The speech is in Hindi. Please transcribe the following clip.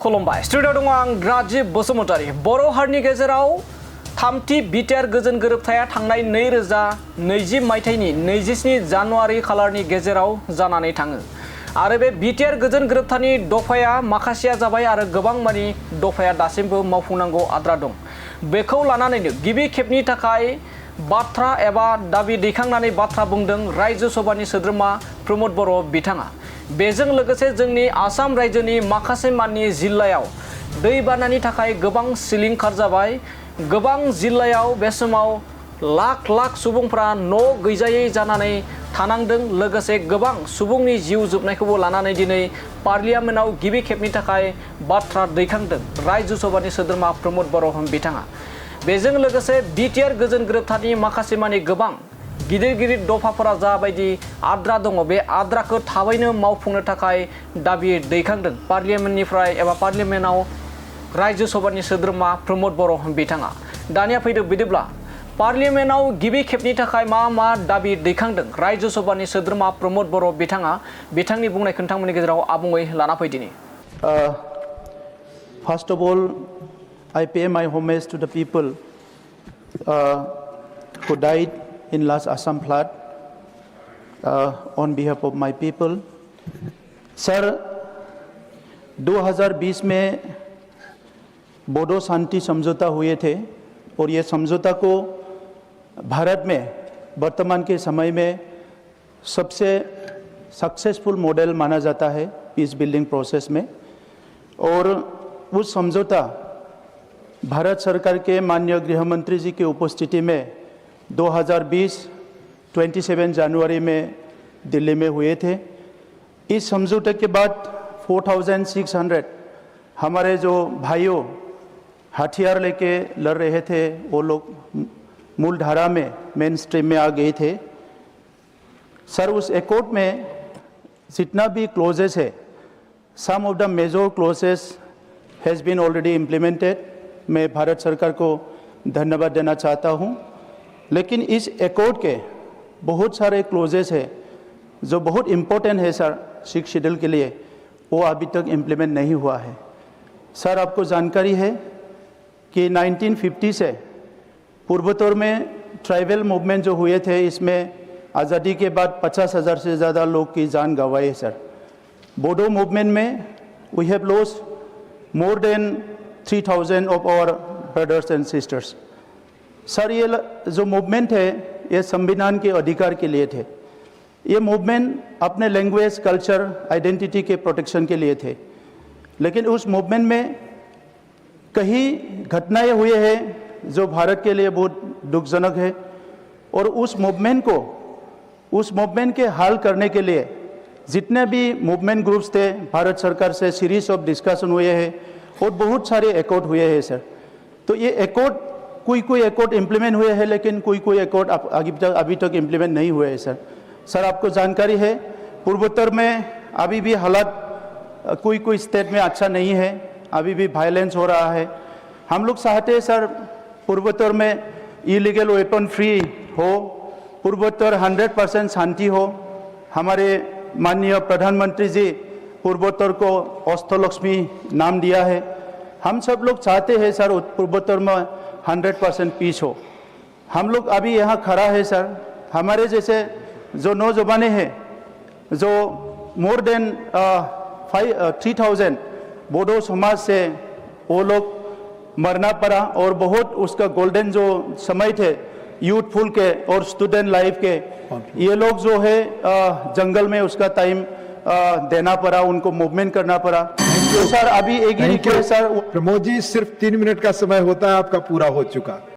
खुलुमबाय स्टुडिअ दङ आं राजिब बसुमतारी बर' हारिनि गेजेराव थामथि बिटिआर गोजोन गोरोबथाया थांनाय 2020 मायथाइनि 27 जानुवारि खालारनि गेजेराव जानानै थाङो आरो बे बिटिआर गोजोन गोरोबथानि दफाया माखासेया जाबाय आरो गोबां मानि दफाया दासिमबो मावफुंनांगौ आद्रा दं। बेखौ लानानैनो गिबि खेबनि थाखाय बाथ्रा एबा दाबि दैखांनानै बाथ्रा बुंदों रायजो सभानि सोद्रोमा प्रमद बर' बिथाङा। बेजों लोगोसे जोंनि आसाम रायजोनि माखासे माननि जिल्लायाव दैबानानि थाखाय गोबां सिलिंखार जाबाय। गोबां जिल्लायाव बे समाव लाख लाख सुबुंफ्रा न' गैजायै जानानै थानांदों। लोगोसे गोबां सुबुंनि जिउ जोबनायखौबो लानानै दिनै पार्लियामेन्टआव गिबि खेबनि थाखाय बाथ्रा दैखांदों रायजो सभानि सोद्रोमा प्रमद बर' बिथाङा। बेजों लोगोसे बिटिआर गोजोन गोरोबथानि माखासे मानि गोबां गिदिर गिदिर दफाफोरा जाबायदि आद्रा दङ बे आद्राखौ थाबैनो मावफुंनो थाखाय दाबि दैखांदों पार्लियामेन्टनिफ्राय एबा पार्लियामेन्टआव रायजो सभानि सोद्रोमा प्रमद बर' बिथाङा। दानिया फैदो बिदिब्ला पार्लियामेन्टआव गिबि खेबनि थाखाय मा दाबि दैखांदों रायजो सभानि सोद्रोमा प्रमद बर' बिथाङा बिथांनि बुंनाय खोन्थामोननि गेजेराव आबुङै लाना फैदिनि। First of all, I pay my homage to the people who died in last Assam flood on behalf of my people. Sir, 2020 में बोडो शांति समझौता हुए थे और ये समझौता को भारत में वर्तमान के समय में सबसे सक्सेसफुल मॉडल माना जाता है पीस बिल्डिंग प्रोसेस में। और उस समझौता भारत सरकार के माननीय गृह मंत्री जी की उपस्थिति में 2020 27 जनवरी में दिल्ली में हुए थे। इस समझौते के बाद 4600 हमारे जो भाइयों हथियार लेके लड़ रहे थे वो लोग मूल धारा में मेन स्ट्रीम में आ गए थे। सर, उस एकॉर्ड में जितना भी क्लोजेस है some of the major clauses has been already implemented. मैं भारत सरकार को धन्यवाद देना चाहता हूँ। लेकिन इस एकॉर्ड के बहुत सारे क्लोजेस है जो बहुत इम्पोर्टेंट है सर 6 शेड्यूल के लिए, वो अभी तक इम्प्लीमेंट नहीं हुआ है। सर, आपको जानकारी है कि 1950 से पूर्वोत्तर में ट्राइबल मूवमेंट जो हुए थे इसमें आज़ादी के बाद 50,000 से ज़्यादा लोग की जान गंवाई है। सर, बोडो मूवमेंट में we have lost more than 3000 of our brothers and sisters. Sir, ये जो मूवमेंट है ये संविधान के अधिकार के लिए थे। ये मूवमेंट अपने लैंग्वेज, कल्चर, आइडेंटिटी के प्रोटेक्शन के लिए थे। लेकिन उस मूवमेंट में कई घटनाएं हुए हैं जो भारत के लिए बहुत दुखजनक है। और उस मूवमेंट के हल करने के लिए जितने भी मूवमेंट ग्रुप्स थे भारत सरकार से सीरीज ऑफ डिस्कशन हुए हैं और बहुत सारे एकॉर्ड हुए हैं। सर, तो ये एकॉर्ड कोई एकॉर्ड इम्प्लीमेंट हुए हैं लेकिन कोई एकॉर्ड अभी तक इम्प्लीमेंट नहीं हुए हैं। सर, आपको जानकारी है पूर्वोत्तर में अभी भी हालात कोई स्टेट में अच्छा नहीं है, अभी भी वायलेंस हो रहा है। हम लोग चाहते हैं सर पूर्वोत्तर में इलीगल वेपन फ्री हो, पूर्वोत्तर 100% शांति हो। हमारे माननीय प्रधानमंत्री जी पूर्वोत्तर को अष्टलक्ष्मी नाम दिया है। हम सब लोग चाहते हैं सर पूर्वोत्तर में 100% पीस हो। हम लोग अभी यहाँ खड़ा है सर, हमारे जैसे जो नौजवान हैं जो मोर देन 3000 बोडो समाज से वो लोग मरना पड़ा और बहुत उसका गोल्डन जो समय थे यूथफुल के और स्टूडेंट लाइफ के, ये लोग जो है जंगल में उसका टाइम देना पड़ा, उनको मूवमेंट करना पड़ा। तो सर अभी एक ही रिक्वेस्ट सर। प्रमोद जी, सिर्फ 3 मिनट का समय होता है, आपका पूरा हो चुका।